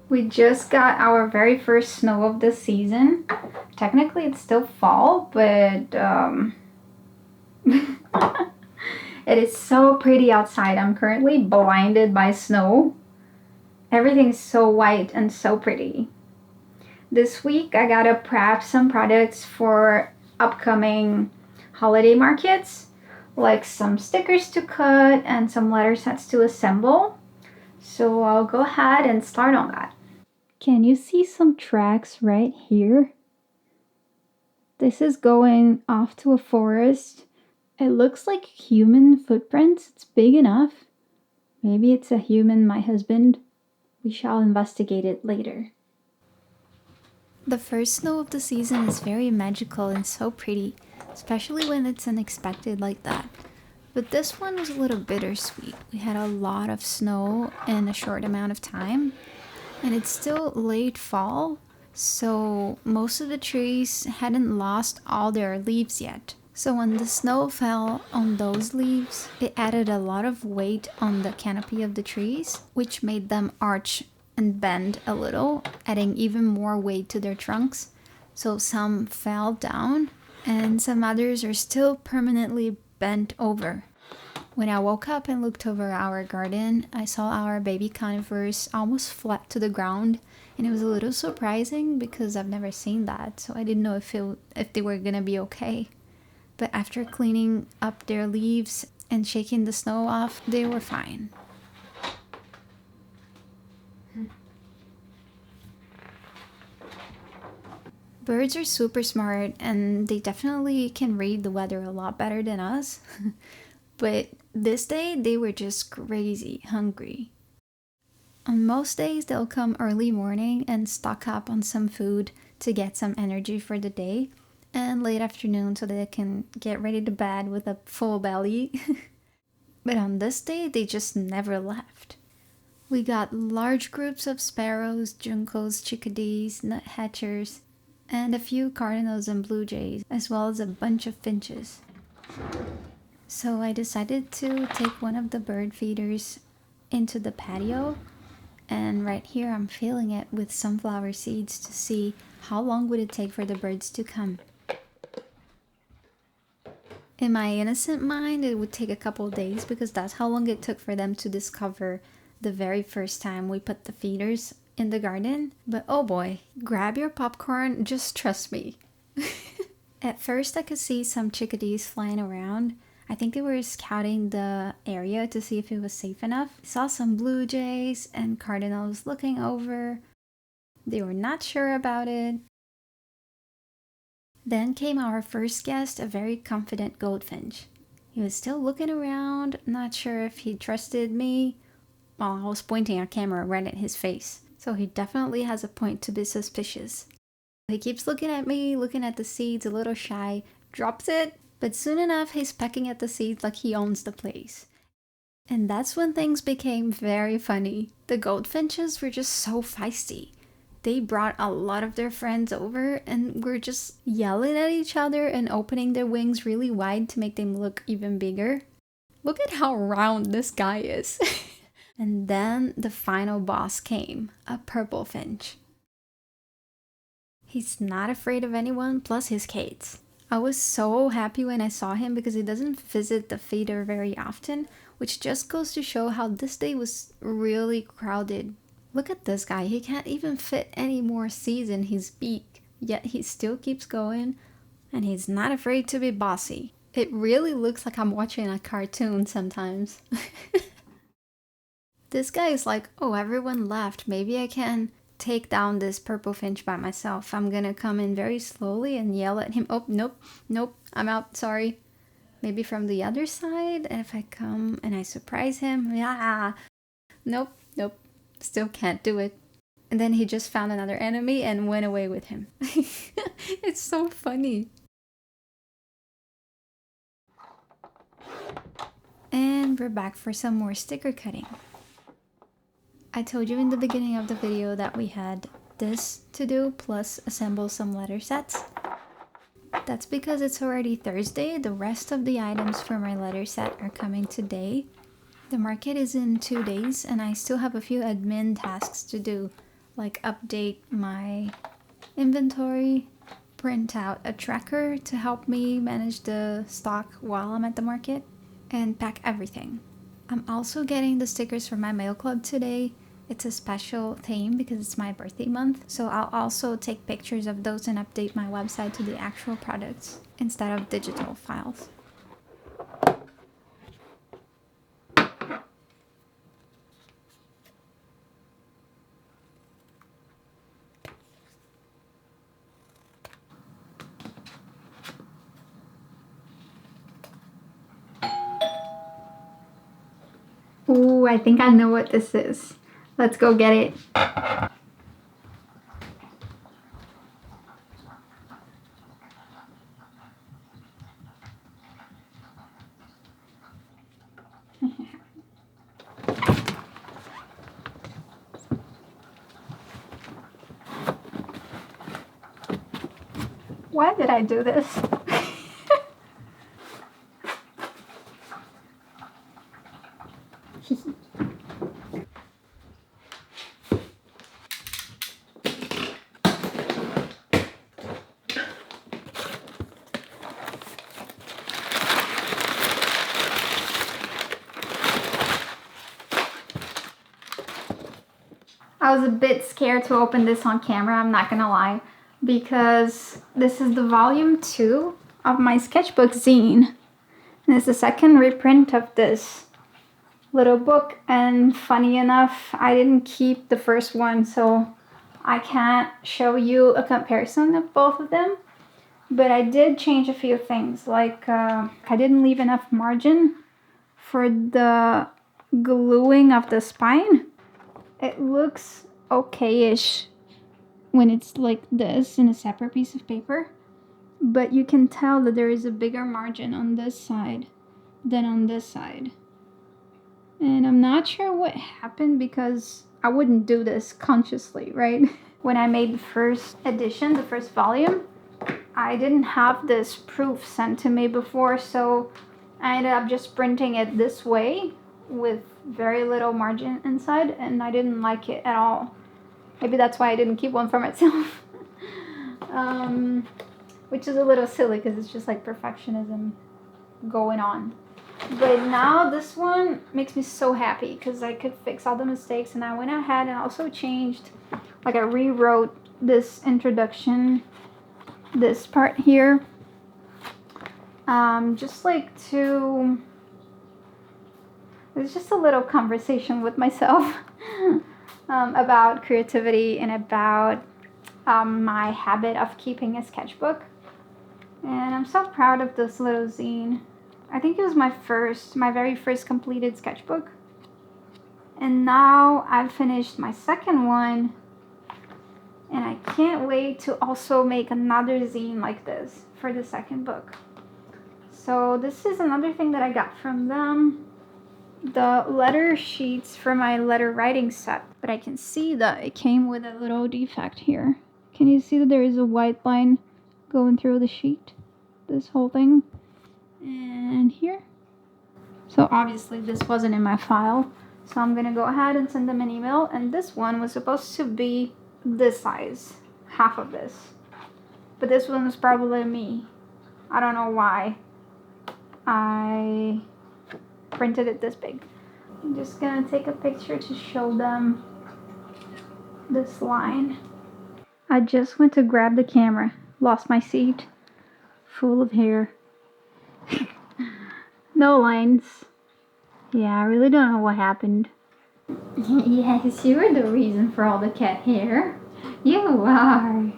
We just got our very first snow of the season. Technically, it's still fall, but it is so pretty outside. I'm currently blinded by snow. Everything's so white and so pretty. This week, I gotta prep some products for upcoming holiday markets, like some stickers to cut and some letter sets to assemble. So I'll go ahead and start on that. Can you see some tracks right here? This is going off to a forest. It looks like human footprints. It's big enough. Maybe it's a human, my husband. We shall investigate it later. The first snow of the season is very magical and so pretty, especially when it's unexpected like that. But this one was a little bittersweet. We had a lot of snow in a short amount of time, and it's still late fall, so most of the trees hadn't lost all their leaves yet. So when the snow fell on those leaves, it added a lot of weight on the canopy of the trees, which made them arch and bend a little, adding even more weight to their trunks. So some fell down, and some others are still permanently bent over. When I woke up and looked over our garden, I saw our baby conifers almost flat to the ground, and it was a little surprising because I've never seen that, so I didn't know if they were gonna be okay. But after cleaning up their leaves and shaking the snow off, they were fine. Birds are super smart, and they definitely can read the weather a lot better than us. But this day, they were just crazy hungry. On most days, they'll come early morning and stock up on some food to get some energy for the day, and late afternoon so they can get ready to bed with a full belly. But on this day, they just never left. We got large groups of sparrows, juncos, chickadees, nuthatchers, and a few cardinals and blue jays, as well as a bunch of finches. So I decided to take one of the bird feeders into the patio, and right here I'm filling it with sunflower seeds to see how long would it take for the birds to come. In my innocent mind, it would take a couple days because that's how long it took for them to discover the very first time we put the feeders in the garden. But oh boy, grab your popcorn, just trust me. At first I could see some chickadees flying around. I think they were scouting the area to see if it was safe enough. I saw some blue jays and cardinals looking over. They were not sure about it. Then came our first guest, a very confident goldfinch. He was still looking around, not sure if he trusted me. Well, I was pointing a camera right at his face, so he definitely has a point to be suspicious. He keeps looking at me, looking at the seeds, a little shy, drops it, but soon enough he's pecking at the seeds like he owns the place. And that's when things became very funny. The goldfinches were just so feisty. They brought a lot of their friends over and were just yelling at each other and opening their wings really wide to make them look even bigger. Look at how round this guy is. And then the final boss came, a purple finch. He's not afraid of anyone, plus his Kates. I was so happy when I saw him because he doesn't visit the feeder very often, which just goes to show how this day was really crowded. Look at this guy, he can't even fit any more seeds in his beak, yet he still keeps going, and he's not afraid to be bossy. It really looks like I'm watching a cartoon sometimes. This guy is like, oh, everyone left, maybe I can take down this purple finch by myself. I'm gonna come in very slowly and yell at him. Oh, nope, I'm out, sorry. Maybe from the other side, if I come and I surprise him, yeah. Nope, still can't do it. And then he just found another enemy and went away with him. It's so funny. And we're back for some more sticker cutting. I told you in the beginning of the video that we had this to do, plus assemble some letter sets. That's because it's already Thursday. The rest of the items for my letter set are coming today. The market is in 2 days, and I still have a few admin tasks to do, like update my inventory, print out a tracker to help me manage the stock while I'm at the market, and pack everything. I'm also getting the stickers for my mail club today. It's a special theme because it's my birthday month, so I'll also take pictures of those and update my website to the actual products instead of digital files. Ooh, I think I know what this is. Let's go get it. Why did I do this? I was a bit scared to open this on camera, I'm not gonna lie, because this is the volume 2 of my sketchbook zine. And it's the second reprint of this little book, and funny enough, I didn't keep the first one, so I can't show you a comparison of both of them. But I did change a few things, like I didn't leave enough margin for the gluing of the spine. It looks okay-ish when it's like this in a separate piece of paper, but you can tell that there is a bigger margin on this side than on this side. And I'm not sure what happened because I wouldn't do this consciously, right? When I made the first edition, the first volume, I didn't have this proof sent to me before, so I ended up just printing it this way with very little margin inside, and I didn't like it at all. Maybe that's why I didn't keep one for myself. Which is a little silly because it's just like perfectionism going on. But now this one makes me so happy because I could fix all the mistakes, and I went ahead and also changed, like I rewrote this introduction, this part here, just like to, it's just a little conversation with myself about creativity and about my habit of keeping a sketchbook. And I'm so proud of this little zine. I think it was my very first completed sketchbook. And now I've finished my second one, and I can't wait to also make another zine like this for the second book. So this is another thing that I got from them, the letter sheets for my letter writing set. But I can see that it came with a little defect here. Can you see that there is a white line going through the sheet? This whole thing. And here. So obviously this wasn't in my file. So I'm gonna go ahead and send them an email. And this one was supposed to be this size, half of this. But this one was probably me. I don't know why I printed it this big. I'm just gonna take a picture to show them this line. I just went to grab the camera, lost my seat, full of hair. No lines. Yeah, I really don't know what happened. Yes, you are the reason for all the cat hair. You are.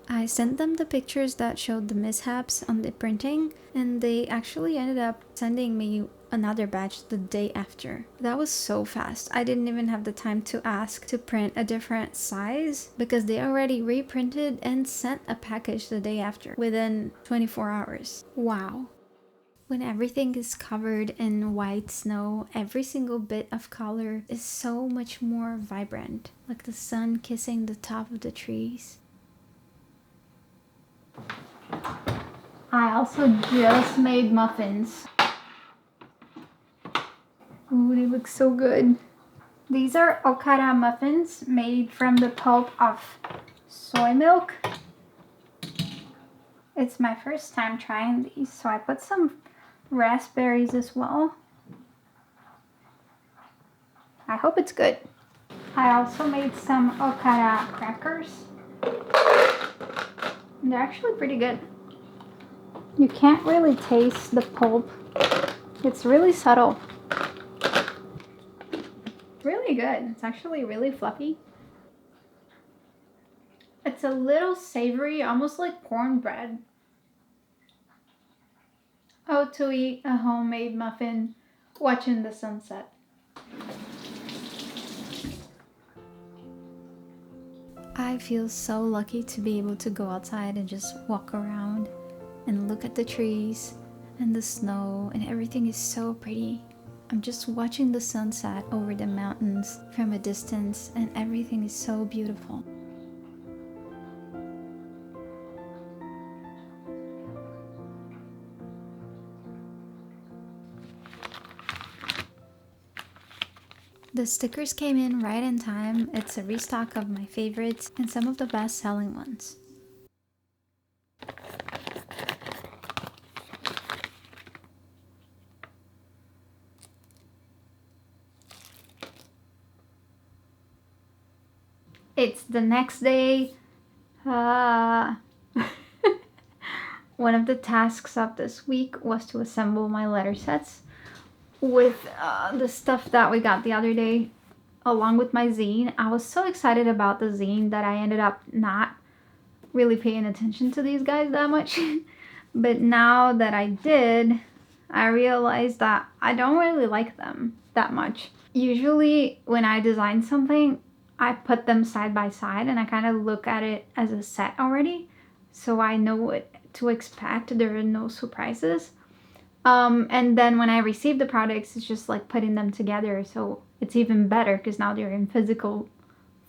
I sent them the pictures that showed the mishaps on the printing, and they actually ended up sending me another batch the day after. That was so fast. I didn't even have the time to ask to print a different size because they already reprinted and sent a package the day after within 24 hours. Wow. When everything is covered in white snow, every single bit of color is so much more vibrant, like the sun kissing the top of the trees. I also just made muffins. Ooh, they look so good. These are okara muffins made from the pulp of soy milk. It's my first time trying these, so I put some raspberries as well. I hope it's good. I also made some okara crackers. They're actually pretty good. You can't really taste the pulp. It's really subtle. Really good. It's actually really fluffy. It's a little savory, almost like cornbread. Oh, to eat a homemade muffin watching the sunset. I feel so lucky to be able to go outside and just walk around and look at the trees and the snow, and everything is so pretty. I'm just watching the sunset over the mountains from a distance, and everything is so beautiful. The stickers came in right in time. It's a restock of my favorites and some of the best selling ones. It's the next day. One of the tasks of this week was to assemble my letter sets with the stuff that we got the other day, along with my zine. I was so excited about the zine that I ended up not really paying attention to these guys that much. But now that I did, I realized that I don't really like them that much. Usually when I design something, I put them side by side and I kind of look at it as a set already, so I know what to expect. There are no surprises. And then when I receive the products, it's just like putting them together, so it's even better because now they're in physical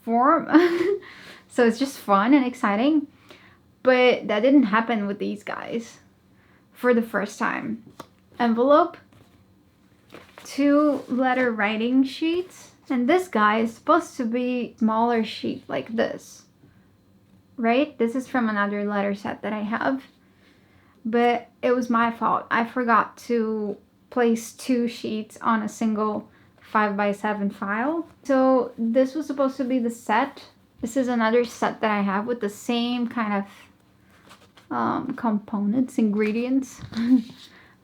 form. So it's just fun and exciting. But that didn't happen with these guys for the first time. Envelope, 2 letter writing sheets, and this guy is supposed to be smaller sheet like this, right? This is from another letter set that I have, but it was my fault. I forgot to place 2 sheets on a single 5x7 file. So this was supposed to be the set. This is another set that I have with the same kind of components, ingredients,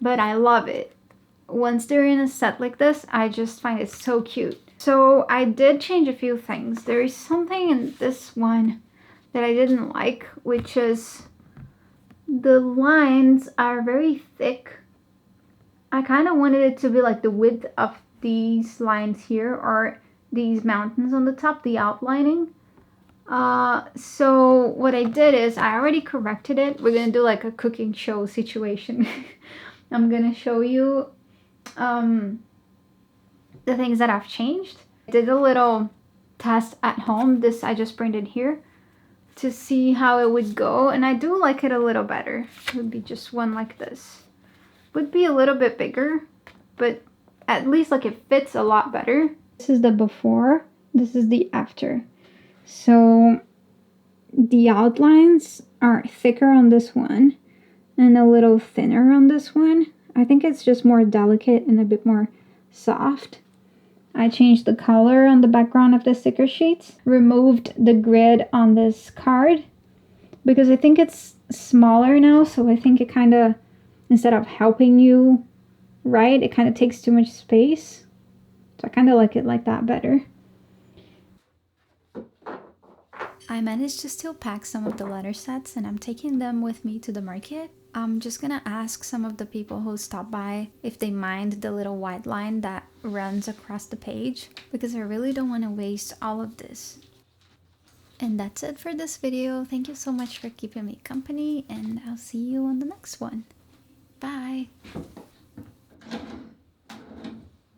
but I love it. Once they're in a set like this, I just find it so cute. So I did change a few things. There is something in this one that I didn't like, which is the lines are very thick. I kind of wanted it to be like the width of these lines here, or these mountains on the top, the outlining. So what I did is I already corrected it. We're gonna do like a cooking show situation. I'm gonna show you the things that I've changed. I did a little test at home. This I just printed here to see how it would go, and I do like it a little better. It would be just one like this. Would be a little bit bigger, but at least like it fits a lot better. This is the before, this is the after. So the outlines are thicker on this one and a little thinner on this one. I think it's just more delicate and a bit more soft. I changed the color on the background of the sticker sheets, removed the grid on this card because I think it's smaller now, so I think it kind of, instead of helping you write, it kind of takes too much space. So I kind of like it like that better. I managed to still pack some of the letter sets, and I'm taking them with me to the market. I'm just gonna ask some of the people who stop by if they mind the little white line that runs across the page, because I really don't want to waste all of this. And that's it for this video. Thank you so much for keeping me company, and I'll see you on the next one. Bye!